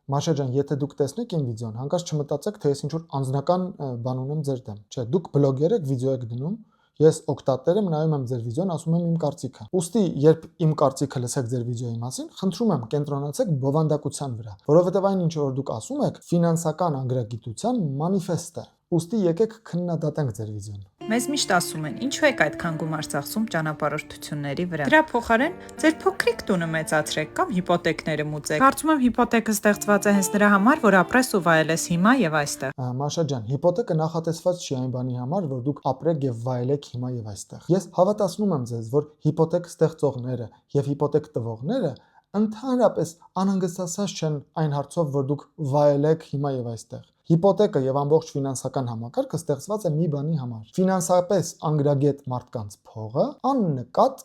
Մաշա ջան, եթե դուք տեսնեք իմ վիդեոն, հանկարծ չմտածեք, թե ես ինչ-որ անձնական բան ունեմ ձեր դեմ։ Չէ, դուք բլոգեր եք, վիդեո եք դնում, ես օգտատեր եմ, նայում եմ ձեր վիդեոն, ասում եմ իմ կարծիքը։ Ուստի, երբ իմ կարծիքը լսեք ձեր վիդեոյի մասին, խնդրում եմ կենտրոնացեք բովանդակության վրա, որովհետև այն ինչ որ դուք ասում եք, ֆինանսական անգրագիտության մանիֆեստ է։ Ուստի եկեք քննադատենք ձեր վիդեոն։ Մեզ միշտ ասում են, ինչու եք այդքան գումար ծախսում ճանապարհորդությունների վրա։ Դրա փոխարեն ձեր փոքրիկ տունը մեծացրեք կամ հիպոթեքները մուծեք։ Կարծում եմ հիպոթեքը ստեղծված է հենց նրա համար, որ ապրես ու վայելես հիմա եւ այստեղ։ Մաշա ջան, հիպոթեկը նախատեսված չի այն բանի համար, որ դուք ապրեք եւ վայելեք հիմա եւ այստեղ։ Ես հավատացնում եմ ձեզ, որ հիպոթեկ ստեղծողները եւ հիպոթեկ տվողները ընդհանրապես անհանգստացած չեն այն հարցով, որ դուք վայելեք հիմա եւ այստեղ։ Հիպոթեկը եւ ամբողջ ֆինանսական համակարգը ստեղծված է մի բանի համար։ Ֆինանսապես անգրագետ մարդկանց փողը աննկատ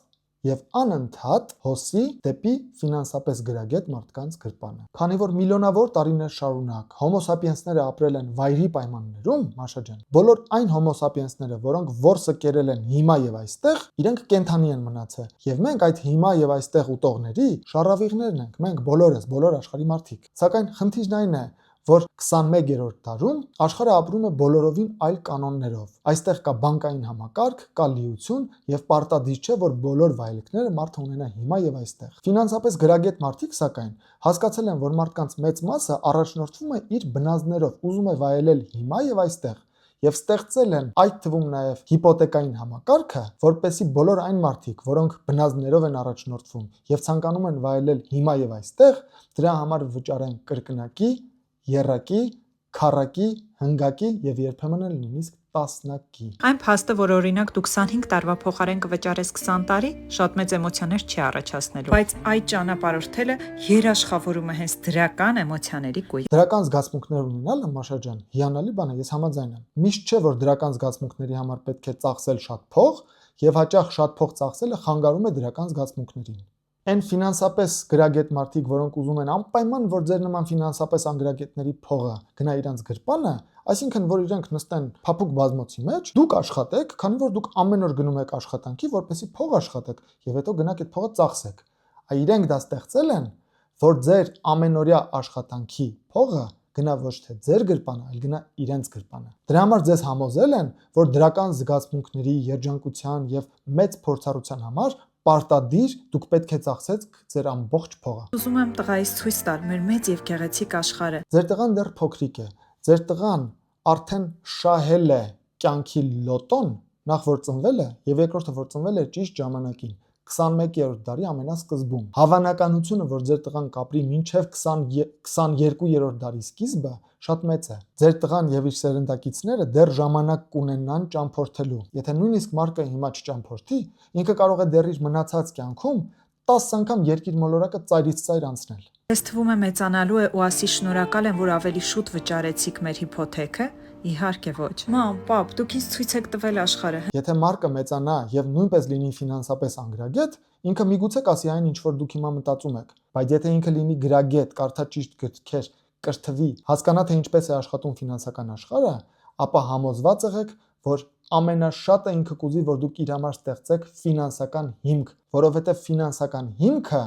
եւ անընդհատ հոսի դեպի ֆինանսապես գրագետ մարդկանց գրպանը։ Քանի որ միլիոնավոր տարիներ շարունակ հոմո սապիենսները ապրել են վայրի պայմաններում, Մաշա ջան, բոլոր այն հոմո սապիենսները, որոնք որսը կերել են հիմա եւ այստեղ, իրենք կենդանի են մնացել։ Եվ մենք այդ հիմա եւ այստեղ ուտողների շարավիղներն ենք, մենք բոլորս, բոլոր աշխարհի մարդիկ։ Սակայն խնդիրն այն է, որ 21-րդ դարում աշխարհը ապրում է բոլորովին այլ կանոններով։ Այստեղ կա բանկային համակարգ, կա լիություն եւ պարտադիր չէ, որ բոլոր վայելքները մարդը ունենա հիմա եւ այստեղ։ Ֆինանսապես գրագետ մարդիկ, սակայն, հասկացել են, որ մարդկանց մեծ մասը առաջնորդվում է իր բնազդներով, ուզում է վայելել հիմա եւ այստեղ։ Եվ ստեղծել են այդ թվում նաև հիպոթեկային համակարգը, որպեսզի բոլոր այն մարդիկ, որոնք բնազդներով են առաջնորդվում եւ ցանկանում են վայելել հիմա եւ այստեղ, դրա համար վճարեն կրկնակի, եռակի, քառակի, հնգակի եւ երբեմն էլ նույնիսկ տասնակի։ Այն փաստը, որ օրինակ դու 25 տարվա փոխարեն կվճարես 20 տարի, շատ մեծ էմոցիաներ չի առաջացնելու, բայց այդ ճանապարհորդելը երաշխավորում է հենց դրական էմոցիաների կույտ։ Դրական զգացմունքներ ունենալը, Մաշա ջան, հիանալի բան է, ես համաձայն եմ։ Միշտ չէ, որ դրական զգացմունքների համար պետք է ծախսել շատ փող, եւ հաճախ շատ փող ծախսելը խանգարում է դրական զգացմունքներին։ Այն ֆինանսապես գրագետ մարդիկ, որոնք ուզում են անպայման, որ ձեր նման ֆինանսապես անգրագետների փողը գնա իրանց գրպանը, այսինքն որ իրենք նստեն փափուկ բազմոցի մեջ, դուք աշխատեք, քանի որ դուք ամեն օր գնում եք աշխատանքի, որպեսզի փող աշխատեք, եւ հետո գնաք այդ փողը ծախսեք։ Իրենք դա ստեղծել են, որ ձեր ամենօրյա աշխատանքի փողը գնա ոչ թե ձեր գրպանը, այլ գնա իրենց գրպանը։ Դրա համար ձեզ համոզել են, որ դրական զգացմունքների, երջանկության եւ մեծ փորձառության համար պարտադիր դուք պետք է ծախսեք ձեր ամբողջ փողը։ Ուզում եմ տղայիս ցույց տալ մեր մեծ եւ գեղեցիկ աշխարհը։ Ձեր տղան դեռ փոքրիկ է։ Ձեր տղան արդեն շահել է կյանքի լոտոն, նախ որ ծնվել է եւ երկրորդը որ ծնվել է ճիշտ ժամանակին, 21-րդ դարի ամենասկզբում։ Հավանականությունը, որ ձեր տղան կապրի մինչև 22-րդ դարի սկիզբը, շատ մեծ է։ Ձեր տղան եւ իր սերնդակիցները դեռ ժամանակ կունենան ճամփորդելու։ Եթե նույնիսկ Մարկը հիմա չճամփորդի, ինքը կարող է դեռ իր մնացած կյանքում 10 անգամ երկիր մոլորակը ծայրից ծայր անցնել։ Ես թվում է մեծանալու է ու ասի շնորհակալ եմ, որ ավելի շուտ վճարեցիք մեր հիպոթեքը։ Իհարկե ոչ։ Մամ, պապ, դուք ինձ ցույց եք տվել աշխարհը։ Եթե Մարկը մեծանա եւ նույնպես լինի ֆինանսապես անգրագետ, ինքը միգուցե կասի այն, ինչ որ դուք հիմա մտածում եք, բայց եթե ինքը լինի գրագետ, կարդա ճիշտ գրքեր, կրթվի, հասկանա թե ինչպես է աշխատում ֆինանսական աշխարհը, ապա համոզված եղեք, որ ամենաշատը ինքը կուզի, որ դուք իր համար ստեղծեք ֆինանսական հիմք, որովհետեւ ֆինանսական հիմքը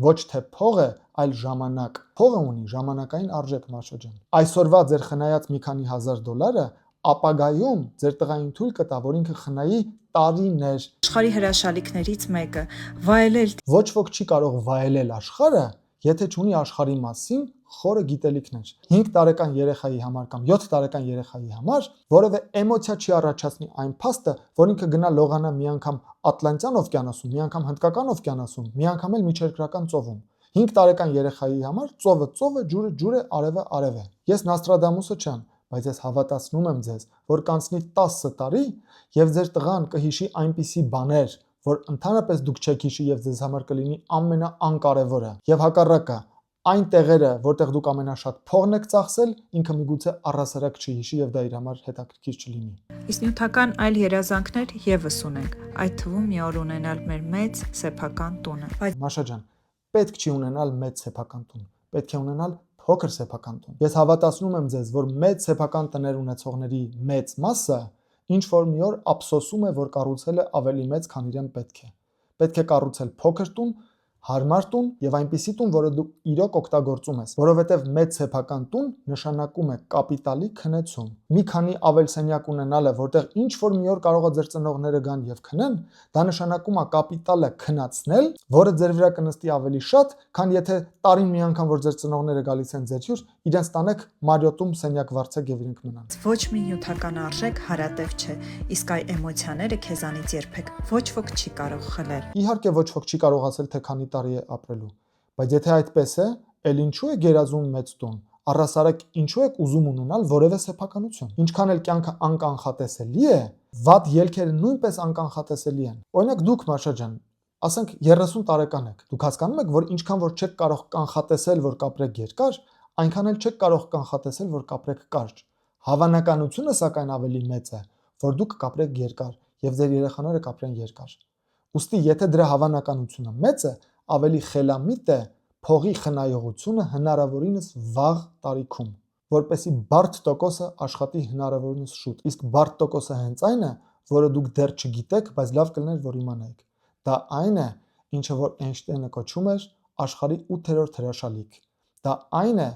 ոչ թե փող է, այլ ժամանակ։ Փողը ունի ժամանակային արժեք, Մաշա ջան։ Այսօրվա ձեր խնայած մի քանի $1000-ը ապագայում ձեր տղային թույլ կտա, որ ինքը խնայի տարիներ։ Աշխարհի հրաշալիքներից մեկը վայելել։ Ոչ ոք չի կարող վայելել աշխարհը, եթե չունի աշխարհի մասին խորը գիտելիքներ։ 5 տարեկան երեխայի համար կամ 7 տարեկան երեխայի համար որևէ էմոցիա չի առաջացնի այն փաստը, որ ինքը գնա լողանա մի անգամ Ատլանտյան օվկիանոսում, մի անգամ Հնդկական օվկիանոսում, մի անգամ էլ միջերկրական ծովում։ 5 տարեկան երեխայի համար ծովը, ջուրը, արևը։ Ես Նոստրադամուսը չեմ, բայց ես հավատացնում եմ ձեզ, որ կանցնի 10 տարի եւ ձեր տղան կհիշի այնպիսի բաներ, որ ընդհանրապես դուք չեք հիշի եւ ձեզ համար կլինի ամենաանկարևորը։ Եվ հակառակը, այն տեղերը, որտեղ դուք ամենաշատ փողն եք ծախսել, ինքը միգուցե առհասարակ չհիշի եւ դա իր համար հետաքրքիր չլինի։ Իսկ նյութական այլ երազանքներ եւս ունենք, այդ թվում մի օր ունենալ մեր մեծ սեփական տունը։ Մաշա ջան, պետք չի ունենալ մեծ սեփական տուն, պետք է ունենալ փոքր սեփական տուն։ Ես հավատացնում եմ ձեզ, որ մեծ սեփական տներ ունեցողների մեծ մասը ինչ որ մի օր ափսոսում է, որ կառուցել է ավելի մեծ, քան իրեն պետք է։ Պետք է կառուցել փոքր տուն, Հարմար տուն եւ այնպիսի տուն, որը դու իրոք օգտագործում ես, որովհետեւ մեծ սեփական տուն նշանակում է կապիտալի քնեցում։ Մի քանի ավելսենյակ ունենալը, որտեղ ինչ որ մի օր կարող է ձեր ծնողները գան եւ քնեն, դա նշանակում է կապիտալը քնացնել, որը ձեր վրա կնստի ավելի շատ, քան եթե տարին մի անգամ որ ձեր ծնողները գալիս են ձեր հյուր, իրենց տանեք Մարիոտում սենյակ վարձեք եւ իրենք մնան։ Ոչ մի նյութական արժեք հարատև չէ, իսկ այ էմոցիաները քեզանից երբեք ոչ ոք չի կարող խլել։ Իհարկե ոչ ոք չի կարող ասել, թե քանի տարի է ապրելու, բայց եթե այդպես է, ել ինչու է գերազում մեծ տուն։ Առհասարակ ինչու եք ուզում ունենալ որևէ սեփականություն։ Ինչքան էլ կյանքը անկանխատեսելի է, վատ ելքերը նույնպես անկանխատեսելի են։ Օրինակ դուք Մաշա ջան, ասենք 30 տարեկան եք։ Դուք հասկանում եք, որ ինչքան որ չեք կարող կանխատեսել, որ կապրեք երկար, այնքան էլ չեք կարող կանխատեսել, որ կապրեք կարճ։ Հավանականությունը սակայն ավելի մեծ է, որ դուք կապրեք երկար եւ ձեր երեխաները կապրեն երկար։ Ուստի եթե դրա հավանականությունը մեծ է, ավելի խելամիտ է փողի խնայողությունը հնարավորինս վաղ տարիքում, որպեսզի բարդ տոկոսը աշխատի հնարավորինս շուտ։ Իսկ բարդ տոկոսը հենց այն է, որը դուք դեռ չգիտեք, բայց լավ կլիներ, որ իմանայիք։ Դա այն է, ինչը որ Էյնշտեյնը կոչում էր աշխարհի 8-րդ հրաշալիք։ Դա այն է,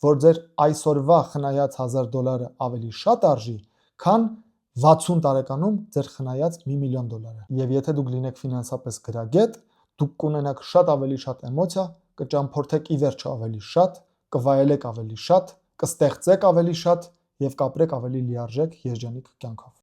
որ ձեր այսօրվա խնայած $1000 ավելի շատ արժի, քան 60 տարեկանում ձեր խնայած $1 միլիոն։ Եվ եթե դուք լինեք ֆինանսապես գրագետ, դուք կունենաք շատ ավելի շատ էմոցիա, կճամփորդեք ի վերջո ավելի շատ, կվայելեք ավելի շատ, կստեղծեք ավելի շատ եւ կապրեք ավելի լիարժեք երջանիկ կյանքով։